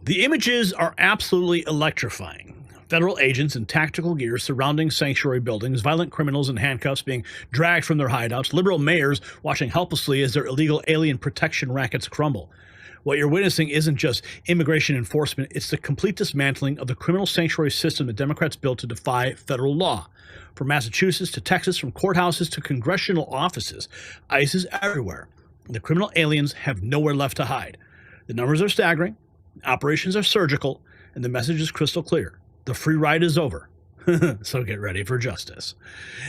The images are absolutely electrifying. Federal agents in tactical gear surrounding sanctuary buildings, violent criminals in handcuffs being dragged from their hideouts, liberal mayors watching helplessly as their illegal alien protection rackets crumble. What you're witnessing isn't just immigration enforcement, it's the complete dismantling of the criminal sanctuary system that Democrats built to defy federal law. From Massachusetts to Texas, from courthouses to congressional offices, ICE is everywhere. The criminal aliens have nowhere left to hide. The numbers are staggering, operations are surgical, and the message is crystal clear. The free ride is over. So get ready for justice.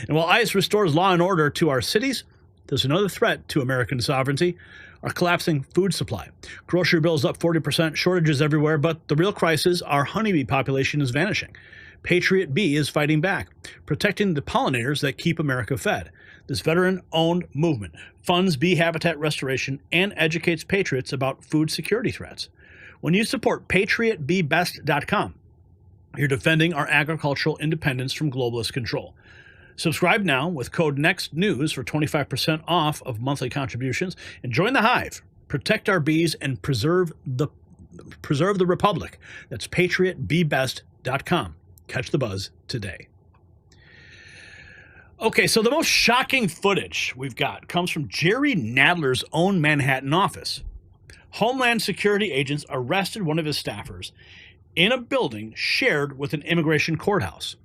And while ICE restores law and order to our cities, there's another threat to American sovereignty: our collapsing food supply. Grocery bills up 40%, shortages everywhere, but the real crisis, our honeybee population is vanishing. Patriot Bee is fighting back, protecting the pollinators that keep America fed. This veteran-owned movement funds bee habitat restoration and educates patriots about food security threats. When you support patriotbebest.com, you're defending our agricultural independence from globalist control. Subscribe now with code NEXTNEWS for 25% off of monthly contributions, and join the hive. Protect our bees and preserve the republic. That's patriotbebest.com. Catch the buzz today. Okay, so the most shocking footage we've got comes from Jerry Nadler's own Manhattan office. Homeland Security agents arrested one of his staffers in a building shared with an immigration courthouse.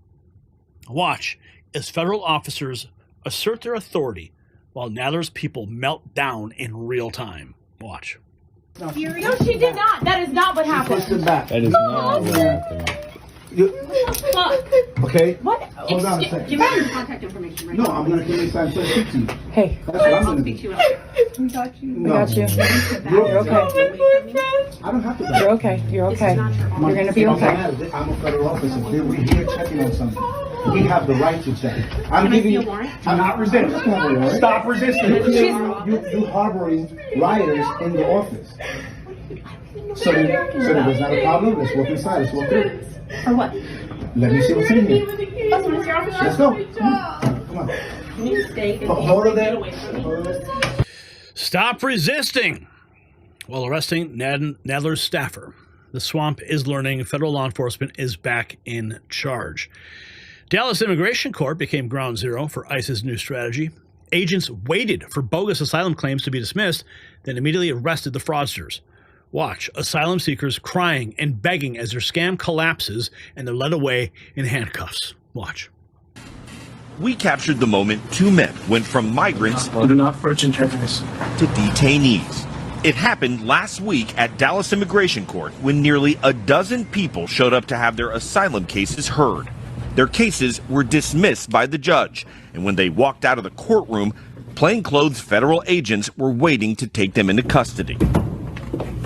Watch as federal officers assert their authority while Nadler's people melt down in real time. Watch. No, she did not. That is not what happened. That is not what happened. Okay? What? Hold on a second. Give me your contact information right No, now. I'm going to give you time to speak to you. Hey. That's what I'm I'll going to speak do. to you after. We got you. No. I got you. You're okay. I don't have to. You're okay. You're okay. You're going to be okay. I'm a federal officer. We're here checking on something. We have the right to check. I'm Can I giving see a you. warrant? I'm not resisting. Stop resisting. You harboring rioters in the office. So there's not a problem. Let's walk inside. Let's walk through. For what? Let me see what's in here. That's what it's your office. Let's go. Come on. Can you stay and Hold it there. get away from me? Hold it there. Stop resisting! While arresting Nadler's staffer, the swamp is learning federal law enforcement is back in charge. Dallas Immigration Court became ground zero for ICE's new strategy. Agents waited for bogus asylum claims to be dismissed, then immediately arrested the fraudsters. Watch asylum seekers crying and begging as their scam collapses and they're led away in handcuffs. Watch. We captured the moment two men went from migrants to detainees. It happened last week at Dallas Immigration Court when nearly a dozen people showed up to have their asylum cases heard. Their cases were dismissed by the judge, and when they walked out of the courtroom, plainclothes federal agents were waiting to take them into custody.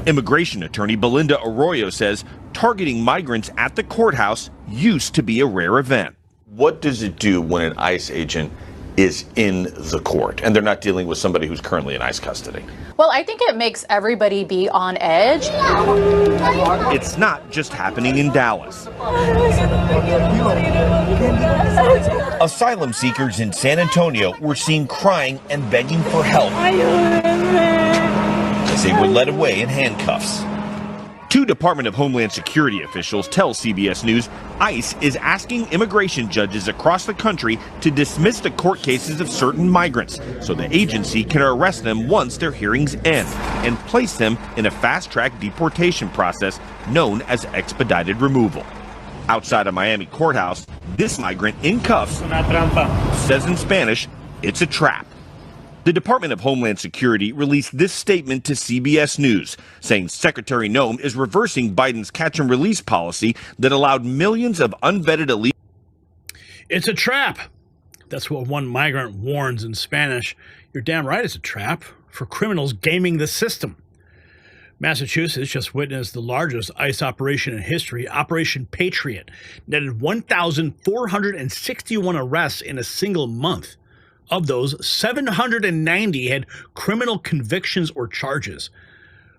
Immigration attorney Belinda Arroyo says targeting migrants at the courthouse used to be a rare event. What does it do when an ICE agent is in the court and they're not dealing with somebody who's currently in ICE custody? Well, I think it makes everybody be on edge. It's not just happening in Dallas. Asylum seekers in San Antonio were seen crying and begging for help as they were led away in handcuffs. Two Department of Homeland Security officials tell CBS News ICE is asking immigration judges across the country to dismiss the court cases of certain migrants so the agency can arrest them once their hearings end and place them in a fast-track deportation process known as expedited removal. Outside of Miami courthouse, this migrant in cuffs says in Spanish, "It's a trap." The Department of Homeland Security released this statement to CBS News, saying Secretary Noem is reversing Biden's catch-and-release policy that allowed millions of unvetted illegals. It's a trap. That's what one migrant warns in Spanish. You're damn right it's a trap for criminals gaming the system. Massachusetts just witnessed the largest ICE operation in history. Operation Patriot netted 1,461 arrests in a single month. Of those, 790 had criminal convictions or charges.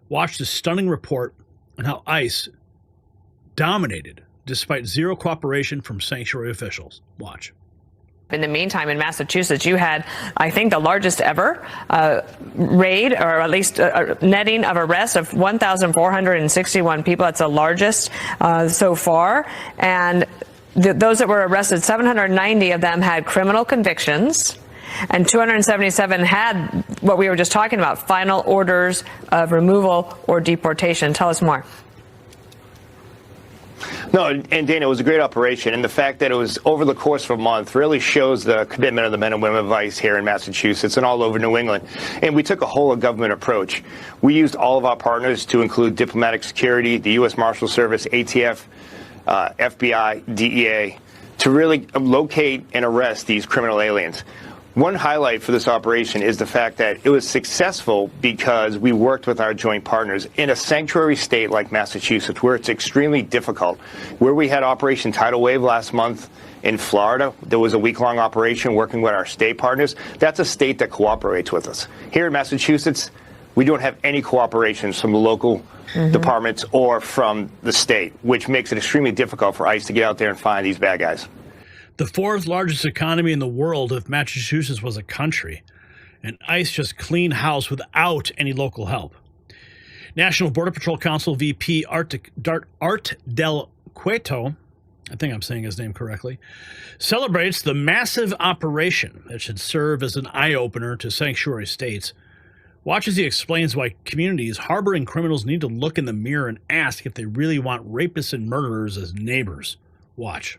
Watch the stunning report on how ICE dominated despite zero cooperation from sanctuary officials. Watch. In the meantime, in Massachusetts, you had, I think, the largest ever raid, or at least netting of arrests of 1,461 people. That's the largest so far. And those that were arrested, 790 of them had criminal convictions, and 277 had what we were just talking about, final orders of removal or deportation. Tell us more. No, and Dana, it was a great operation, and the fact that it was over the course of a month really shows the commitment of the men and women of ICE here in Massachusetts and all over New England. And we took a whole-of-government approach. We used all of our partners to include diplomatic security, the U.S. Marshals Service, ATF, FBI, DEA, to really locate and arrest these criminal aliens. One highlight for this operation is the fact that it was successful because we worked with our joint partners in a sanctuary state like Massachusetts, where it's extremely difficult. Where we had Operation Tidal Wave last month in Florida, there was a week-long operation working with our state partners. That's a state that cooperates with us. Here in Massachusetts, we don't have any cooperations from the local departments or from the state, which makes it extremely difficult for ICE to get out there and find these bad guys. The fourth largest economy in the world if Massachusetts was a country, and ICE just cleaned house without any local help. National Border Patrol Council VP Art Del Cueto, I think I'm saying his name correctly, celebrates the massive operation that should serve as an eye-opener to sanctuary states. Watch as he explains why communities harboring criminals need to look in the mirror and ask if they really want rapists and murderers as neighbors. Watch.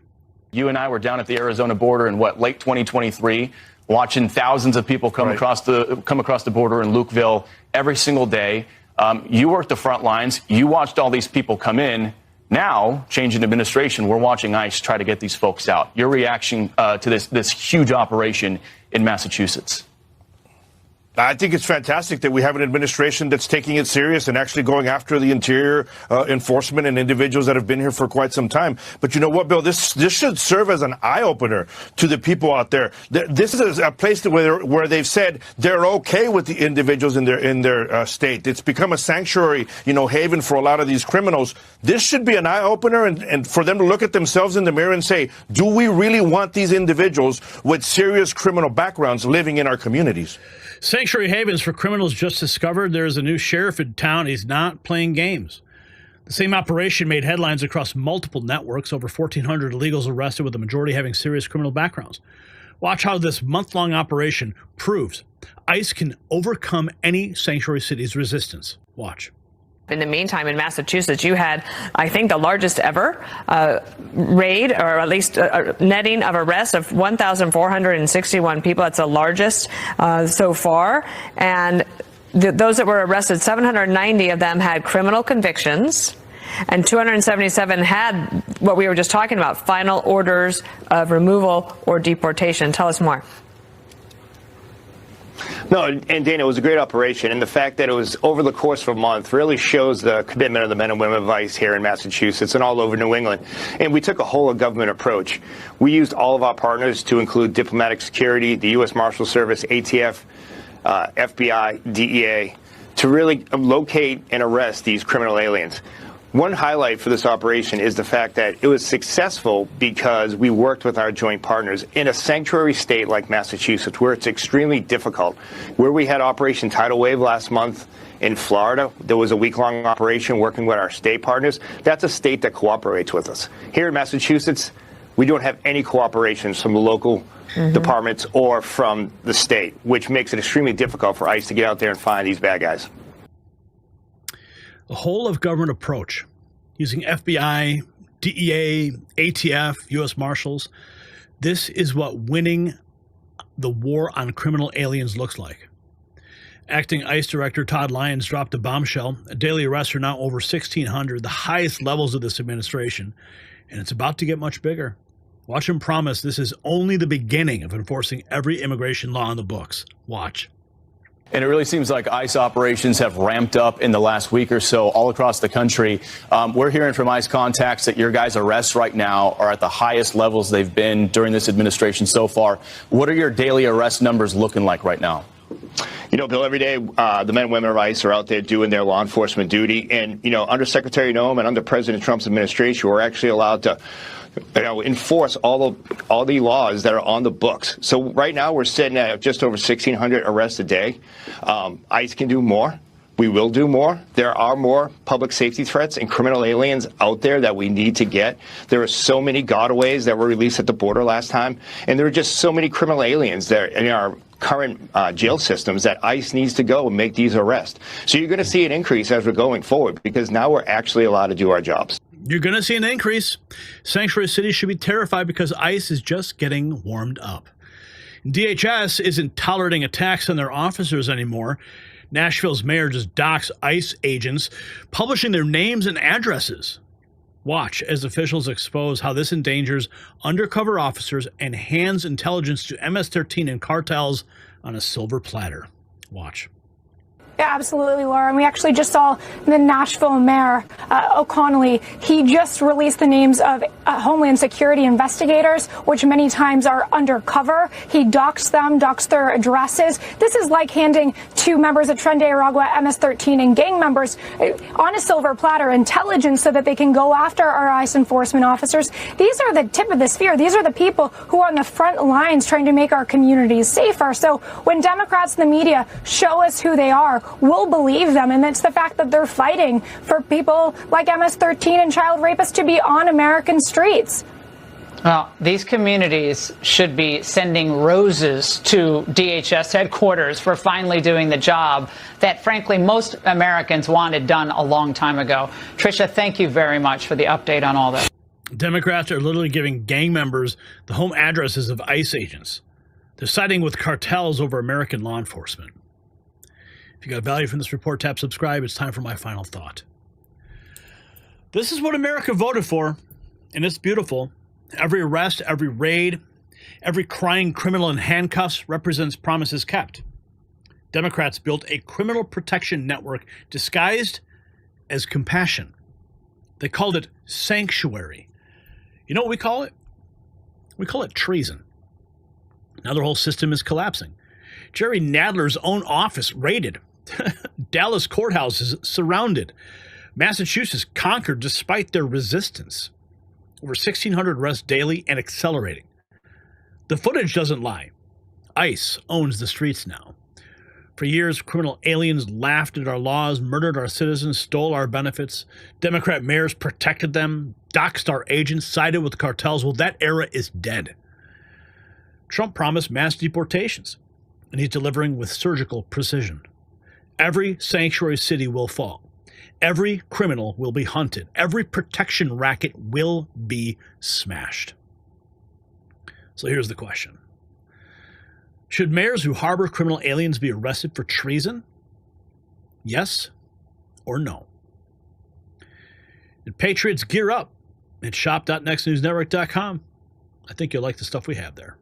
You and I were down at the Arizona border in late 2023, watching thousands of people come across the border in Lukeville every single day. You worked the front lines. You watched all these people come in. Now, change in administration, we're watching ICE try to get these folks out. Your reaction to this huge operation in Massachusetts? I think it's fantastic that we have an administration that's taking it serious and actually going after the interior enforcement and individuals that have been here for quite some time. But you know what, Bill? This should serve as an eye-opener to the people out there. This is a place where they've said they're okay with the individuals in their state. It's become a sanctuary, haven for a lot of these criminals. This should be an eye-opener and for them to look at themselves in the mirror and say, do we really want these individuals with serious criminal backgrounds living in our communities? Sanctuary havens for criminals just discovered there's a new sheriff in town. He's not playing games. The same operation made headlines across multiple networks, over 1,400 illegals arrested, with the majority having serious criminal backgrounds. Watch how this month-long operation proves ICE can overcome any sanctuary city's resistance. Watch. In the meantime, in Massachusetts, you had, I think, the largest ever raid, or at least netting of arrests of 1,461 people. That's the largest so far. And those that were arrested, 790 of them had criminal convictions, and 277 had what we were just talking about, final orders of removal or deportation. Tell us more. No, and Dana, it was a great operation, and the fact that it was over the course of a month really shows the commitment of the men and women of ICE here in Massachusetts and all over New England. And we took a whole-of-government approach. We used all of our partners to include diplomatic security, the U.S. Marshals Service, ATF, FBI, DEA, to really locate and arrest these criminal aliens. One highlight for this operation is the fact that it was successful because we worked with our joint partners in a sanctuary state like Massachusetts, where it's extremely difficult. Where we had Operation Tidal Wave last month in Florida, there was a week-long operation working with our state partners. That's a state that cooperates with us. Here in Massachusetts, we don't have any cooperations from the local departments or from the state, which makes it extremely difficult for ICE to get out there and find these bad guys. The whole-of-government approach, using FBI, DEA, ATF, U.S. Marshals. This is what winning the war on criminal aliens looks like. Acting ICE Director Todd Lyons dropped a bombshell. Daily arrests are now over 1,600, the highest levels of this administration, and it's about to get much bigger. Watch him promise this is only the beginning of enforcing every immigration law in the books. Watch. And it really seems like ICE operations have ramped up in the last week or so all across the country. We're hearing from ICE contacts that your guys' arrests right now are at the highest levels they've been during this administration so far. What are your daily arrest numbers looking like right now? You know, Bill, every day the men and women of ICE are out there doing their law enforcement duty. And, you know, under Secretary Noem and under President Trump's administration, we're actually allowed to enforce all the laws that are on the books. So right now we're sitting at just over 1,600 arrests a day. ICE can do more. We will do more. There are more public safety threats and criminal aliens out there that we need to get. There are so many gotaways that were released at the border last time, and there are just so many criminal aliens that in our current jail systems that ICE needs to go and make these arrests. So you're going to see an increase as we're going forward because now we're actually allowed to do our jobs. You're going to see an increase. Sanctuary cities should be terrified because ICE is just getting warmed up. DHS isn't tolerating attacks on their officers anymore. Nashville's mayor just docks ICE agents, publishing their names and addresses. Watch as officials expose how this endangers undercover officers and hands intelligence to MS-13 and cartels on a silver platter. Watch. Yeah, absolutely, Laura. And we actually just saw the Nashville mayor, O'Connelly. He just released the names of Homeland Security investigators, which many times are undercover. He doxed them, doxed their addresses. This is like handing two members of Tren de Aragua, MS-13, and gang members on a silver platter intelligence so that they can go after our ICE enforcement officers. These are the tip of the spear. These are the people who are on the front lines trying to make our communities safer. So when Democrats in the media show us who they are, we'll believe them, and it's the fact that they're fighting for people like MS-13 and child rapists to be on American streets. Well, these communities should be sending roses to DHS headquarters for finally doing the job that, frankly, most Americans wanted done a long time ago. Tricia, thank you very much for the update on all this. Democrats are literally giving gang members the home addresses of ICE agents. They're siding with cartels over American law enforcement. If you got value from this report, tap subscribe. It's time for my final thought. This is what America voted for, and it's beautiful. Every arrest, every raid, every crying criminal in handcuffs represents promises kept. Democrats built a criminal protection network disguised as compassion. They called it sanctuary. You know what we call it? We call it treason. Now their whole system is collapsing. Jerry Nadler's own office raided. Dallas Courthouse is surrounded. Massachusetts conquered despite their resistance. Over 1,600 arrests daily and accelerating. The footage doesn't lie. ICE owns the streets now. For years, criminal aliens laughed at our laws, murdered our citizens, stole our benefits. Democrat mayors protected them, doxed our agents, sided with cartels. Well, that era is dead. Trump promised mass deportations, and he's delivering with surgical precision. Every sanctuary city will fall. Every criminal will be hunted. Every protection racket will be smashed. So here's the question. Should mayors who harbor criminal aliens be arrested for treason? Yes or no? And Patriots gear up at shop.nextnewsnetwork.com. I think you'll like the stuff we have there.